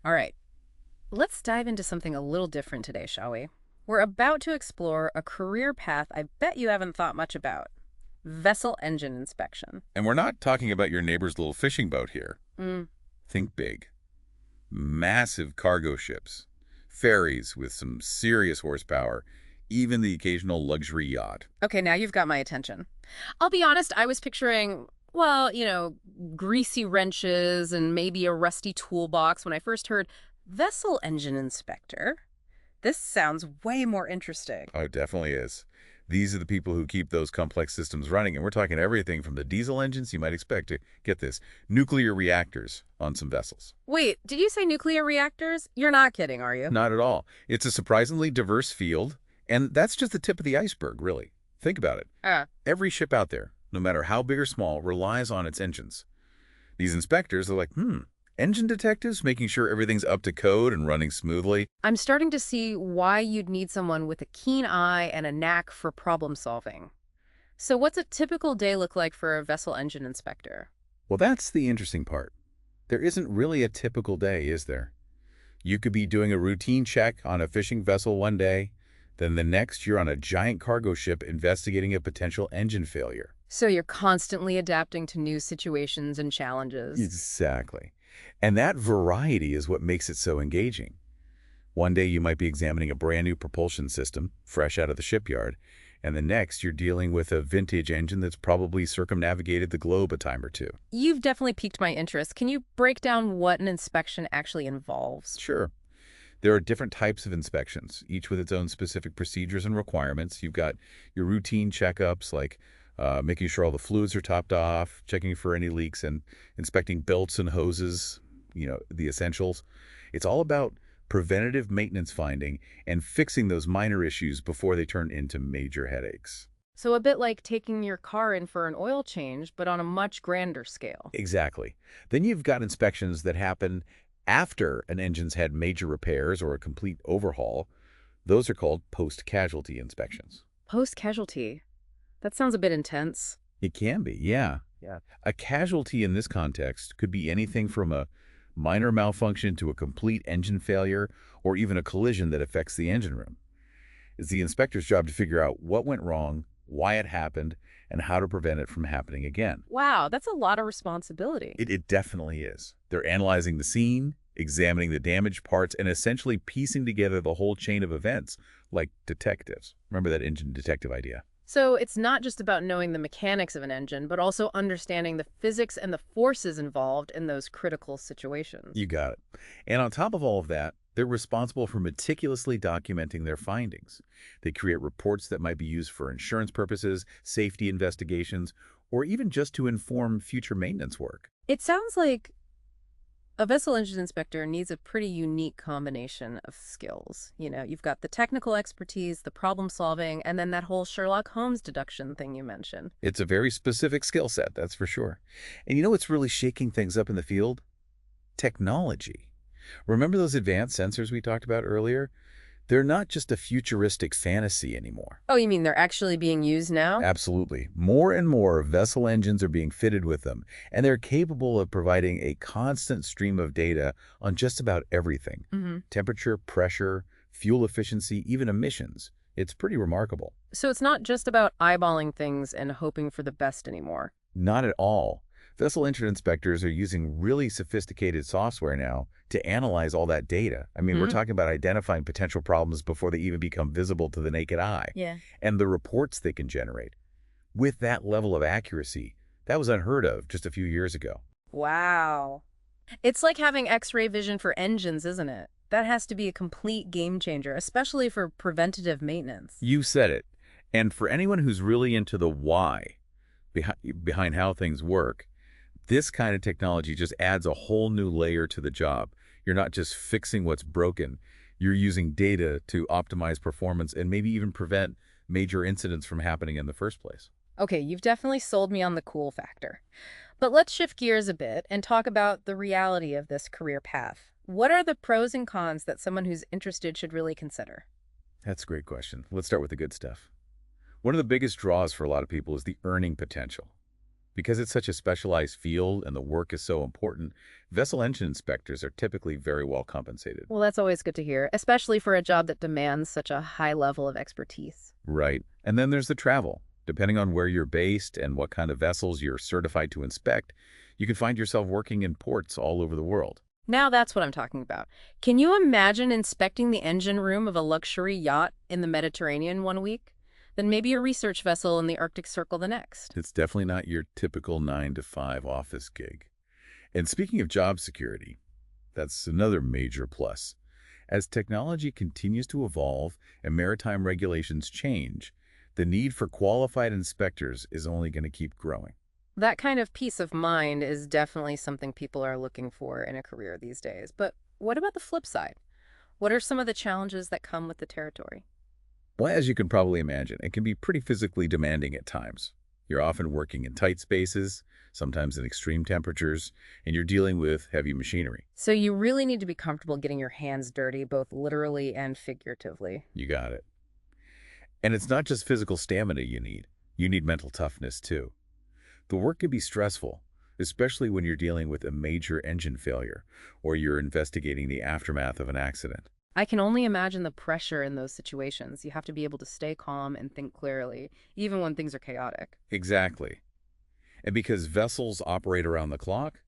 All right, let's dive into something a little different today, shall we? We're about to explore a career path I bet you haven't thought much about: vessel engine inspection. And we're not talking about your neighbor's little fishing boat here. Mm. Think big. Massive cargo ships, ferries with some serious horsepower, even the occasional luxury yacht. Okay, now you've got my attention. I'll be honest, I was picturing, well, greasy wrenches and maybe a rusty toolbox when I first heard vessel engine inspector. This sounds way more interesting. Oh, it definitely is. These are the people who keep those complex systems running, and we're talking everything from the diesel engines you might expect to, get this, nuclear reactors on some vessels. Wait, did you say nuclear reactors? You're not kidding, are you? Not at all. It's a surprisingly diverse field, and that's just the tip of the iceberg, really. Think about it. Uh, Every ship out there, no matter how big or small, relies on its engines. These inspectors are like, engine detectives making sure everything's up to code and running smoothly. I'm starting to see why you'd need someone with a keen eye and a knack for problem solving. So what's a typical day look like for a vessel engine inspector? Well, that's the interesting part. There isn't really a typical day, is there? You could be doing a routine check on a fishing vessel one day, then the next you're on a giant cargo ship investigating a potential engine failure. So you're constantly adapting to new situations and challenges. Exactly. And that variety is what makes it so engaging. One day you might be examining a brand new propulsion system, fresh out of the shipyard, and the next you're dealing with a vintage engine that's probably circumnavigated the globe a time or two. You've definitely piqued my interest. Can you break down what an inspection actually involves? Sure. There are different types of inspections, each with its own specific procedures and requirements. You've got your routine checkups like making sure all the fluids are topped off, checking for any leaks, and inspecting belts and hoses, the essentials. It's all about preventative maintenance finding and fixing those minor issues before they turn into major headaches. So a bit like taking your car in for an oil change, but on a much grander scale. Exactly. Then you've got inspections that happen after an engine's had major repairs or a complete overhaul. Those are called post-casualty inspections. Post-casualty. That sounds a bit intense. It can be, yeah. Yeah. A casualty in this context could be anything from a minor malfunction to a complete engine failure or even a collision that affects the engine room. It's the inspector's job to figure out what went wrong, why it happened, and how to prevent it from happening again. Wow, that's a lot of responsibility. It definitely is. They're analyzing the scene, examining the damaged parts, and essentially piecing together the whole chain of events, like detectives. Remember that engine detective idea? So it's not just about knowing the mechanics of an engine, but also understanding the physics and the forces involved in those critical situations. You got it. And on top of all of that, they're responsible for meticulously documenting their findings. They create reports that might be used for insurance purposes, safety investigations, or even just to inform future maintenance work. It sounds like a vessel engine inspector needs a pretty unique combination of skills. You've got the technical expertise, the problem solving, and then that whole Sherlock Holmes deduction thing you mentioned. It's a very specific skill set, that's for sure. And you know what's really shaking things up in the field? Technology. Remember those advanced sensors we talked about earlier? They're not just a futuristic fantasy anymore. Oh, you mean they're actually being used now? Absolutely. More and more vessel engines are being fitted with them, and they're capable of providing a constant stream of data on just about everything. Hmm. Temperature, pressure, fuel efficiency, even emissions. It's pretty remarkable. So it's not just about eyeballing things and hoping for the best anymore. Not at all. Vessel engine inspectors are using really sophisticated software now to analyze all that data. I mean, we're Hmm. talking about identifying potential problems before they even become visible to the naked eye. Yeah. And the reports they can generate. With that level of accuracy, that was unheard of just a few years ago. Wow. It's like having X-ray vision for engines, isn't it? That has to be a complete game changer, especially for preventative maintenance. You said it. And for anyone who's really into the why behind how things work, this kind of technology just adds a whole new layer to the job. You're not just fixing what's broken. You're using data to optimize performance and maybe even prevent major incidents from happening in the first place. Okay, you've definitely sold me on the cool factor. But let's shift gears a bit and talk about the reality of this career path. What are the pros and cons that someone who's interested should really consider? That's a great question. Let's start with the good stuff. One of the biggest draws for a lot of people is the earning potential. Because it's such a specialized field and the work is so important, vessel engine inspectors are typically very well compensated. Well, that's always good to hear, especially for a job that demands such a high level of expertise. Right. And then there's the travel. Depending on where you're based and what kind of vessels you're certified to inspect, you can find yourself working in ports all over the world. Now that's what I'm talking about. Can you imagine inspecting the engine room of a luxury yacht in the Mediterranean one week? Then maybe a research vessel in the Arctic Circle the next. It's definitely not your typical 9 to 5 office gig. And speaking of job security, that's another major plus. As technology continues to evolve and maritime regulations change, the need for qualified inspectors is only going to keep growing. That kind of peace of mind is definitely something people are looking for in a career these days. But what about the flip side? What are some of the challenges that come with the territory? Well, as you can probably imagine, it can be pretty physically demanding at times. You're often working in tight spaces, sometimes in extreme temperatures, and you're dealing with heavy machinery. So you really need to be comfortable getting your hands dirty, both literally and figuratively. You got it. And it's not just physical stamina you need mental toughness too. The work can be stressful, especially when you're dealing with a major engine failure or you're investigating the aftermath of an accident. I can only imagine the pressure in those situations. You have to be able to stay calm and think clearly, even when things are chaotic. Exactly. And because vessels operate around the clock,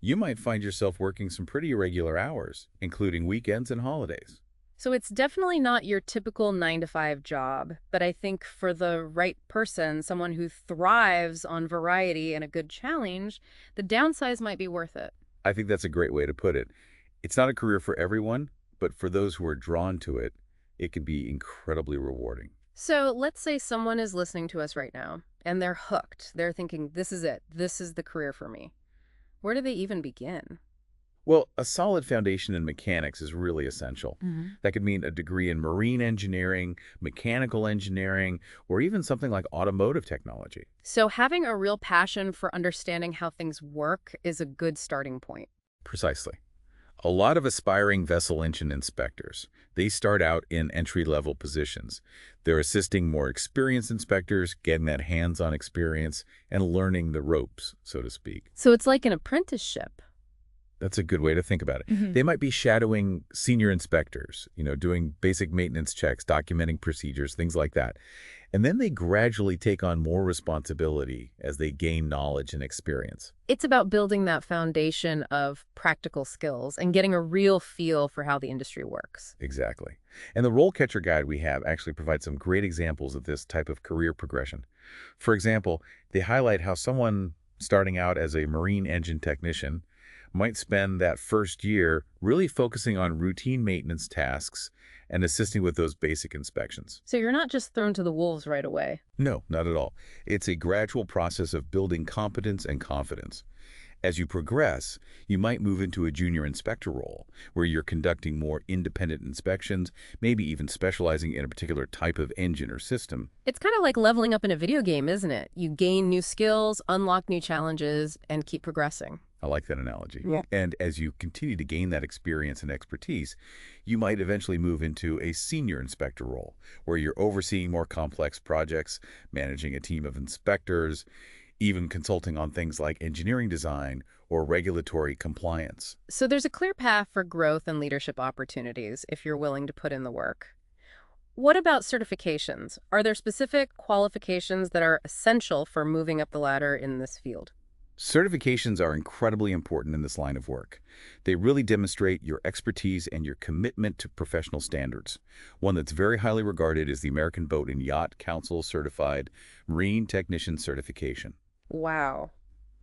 you might find yourself working some pretty irregular hours, including weekends and holidays. So it's definitely not your typical 9 to 5 job, but I think for the right person, someone who thrives on variety and a good challenge, the downsides might be worth it. I think that's a great way to put it. It's not a career for everyone, but for those who are drawn to it, it can be incredibly rewarding. So let's say someone is listening to us right now and they're hooked. They're thinking, this is it. This is the career for me. Where do they even begin? Well, a solid foundation in mechanics is really essential. Mhm. That could mean a degree in marine engineering, mechanical engineering, or even something like automotive technology. So having a real passion for understanding how things work is a good starting point. Precisely. A lot of aspiring vessel engine inspectors, they start out in entry-level positions. They're assisting more experienced inspectors, getting that hands-on experience, and learning the ropes, so to speak. So it's like an apprenticeship. That's a good way to think about it. Mhm. They might be shadowing senior inspectors, doing basic maintenance checks, documenting procedures, things like that. And then they gradually take on more responsibility as they gain knowledge and experience. It's about building that foundation of practical skills and getting a real feel for how the industry works. Exactly. And the RoleCatcher guide we have actually provides some great examples of this type of career progression. For example, they highlight how someone starting out as a marine engine technician might spend that first year really focusing on routine maintenance tasks and assisting with those basic inspections. So you're not just thrown to the wolves right away. No, not at all. It's a gradual process of building competence and confidence. As you progress, you might move into a junior inspector role, where you're conducting more independent inspections, maybe even specializing in a particular type of engine or system. It's kind of like leveling up in a video game, isn't it? You gain new skills, unlock new challenges, and keep progressing. I like that analogy. Yeah. And as you continue to gain that experience and expertise, you might eventually move into a senior inspector role, where you're overseeing more complex projects, managing a team of inspectors, even consulting on things like engineering design or regulatory compliance. So there's a clear path for growth and leadership opportunities if you're willing to put in the work. What about certifications? Are there specific qualifications that are essential for moving up the ladder in this field? Certifications are incredibly important in this line of work. They really demonstrate your expertise and your commitment to professional standards. One that's very highly regarded is the American Boat and Yacht Council Certified Marine Technician Certification. Wow,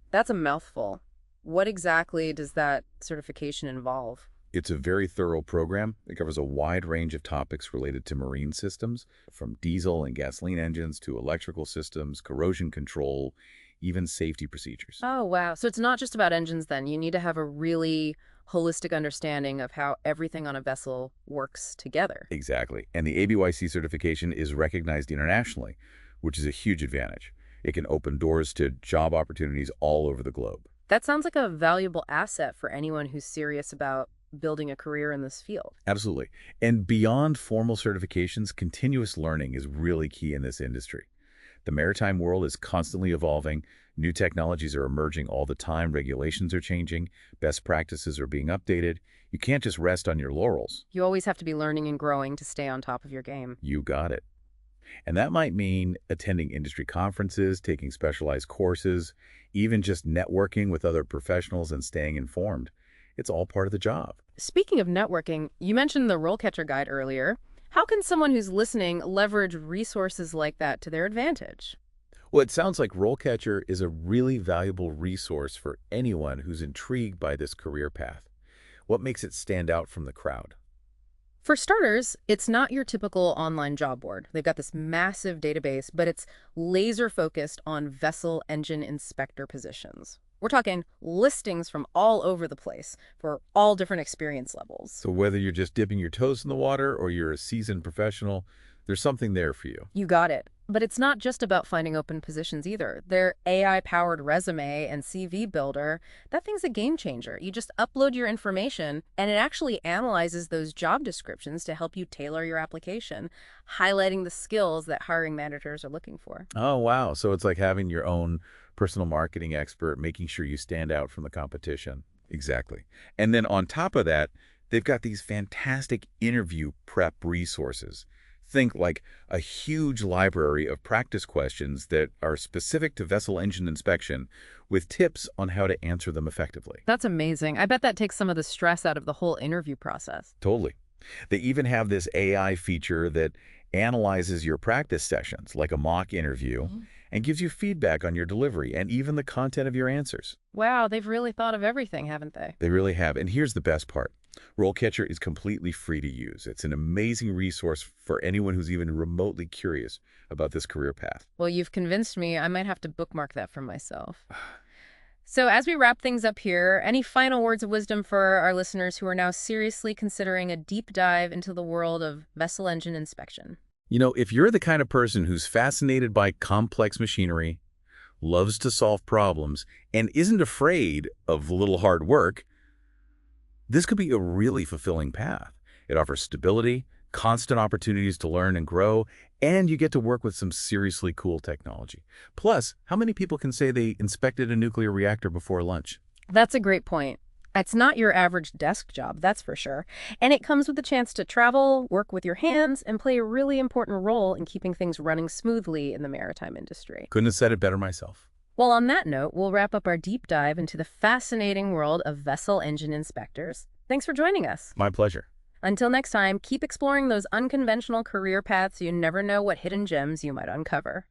that's a mouthful. What exactly does that certification involve? It's a very thorough program. It covers a wide range of topics related to marine systems, from diesel and gasoline engines to electrical systems, corrosion control, even safety procedures. Oh, wow. So it's not just about engines then. You need to have a really holistic understanding of how everything on a vessel works together. Exactly. And the ABYC certification is recognized internationally, which is a huge advantage. It can open doors to job opportunities all over the globe. That sounds like a valuable asset for anyone who's serious about building a career in this field. Absolutely. And beyond formal certifications, continuous learning is really key in this industry. The maritime world is constantly evolving. New technologies are emerging all the time. Regulations are changing. Best practices are being updated. You can't just rest on your laurels. You always have to be learning and growing to stay on top of your game. You got it. And that might mean attending industry conferences, taking specialized courses, even just networking with other professionals and staying informed. It's all part of the job. Speaking of networking, you mentioned the RoleCatcher Guide earlier. How can someone who's listening leverage resources like that to their advantage? Well, it sounds like RoleCatcher is a really valuable resource for anyone who's intrigued by this career path. What makes it stand out from the crowd? For starters, it's not your typical online job board. They've got this massive database, but it's laser focused on vessel engine inspector positions. We're talking listings from all over the place for all different experience levels. So whether you're just dipping your toes in the water or you're a seasoned professional, there's something there for you. You got it. But it's not just about finding open positions either. Their AI-powered resume and CV builder, that thing's a game changer. You just upload your information, and it actually analyzes those job descriptions to help you tailor your application, highlighting the skills that hiring managers are looking for. Oh, wow. So it's like having your own personal marketing expert, making sure you stand out from the competition. Exactly. And then on top of that, they've got these fantastic interview prep resources. Think like a huge library of practice questions that are specific to vessel engine inspection with tips on how to answer them effectively. That's amazing. I bet that takes some of the stress out of the whole interview process. Totally. They even have this AI feature that analyzes your practice sessions, like a mock interview, and gives you feedback on your delivery and even the content of your answers. Wow, they've really thought of everything, haven't they? They really have. And here's the best part. RoleCatcher is completely free to use. It's an amazing resource for anyone who's even remotely curious about this career path. Well, you've convinced me. I might have to bookmark that for myself. So as we wrap things up here, any final words of wisdom for our listeners who are now seriously considering a deep dive into the world of vessel engine inspection? You know, if you're the kind of person who's fascinated by complex machinery, loves to solve problems, and isn't afraid of a little hard work, this could be a really fulfilling path. It offers stability, constant opportunities to learn and grow, and you get to work with some seriously cool technology. Plus, how many people can say they inspected a nuclear reactor before lunch? That's a great point. It's not your average desk job, that's for sure. And it comes with the chance to travel, work with your hands, and play a really important role in keeping things running smoothly in the maritime industry. Couldn't have said it better myself. Well, on that note, we'll wrap up our deep dive into the fascinating world of vessel engine inspectors. Thanks for joining us. My pleasure. Until next time, keep exploring those unconventional career paths. You never know what hidden gems you might uncover.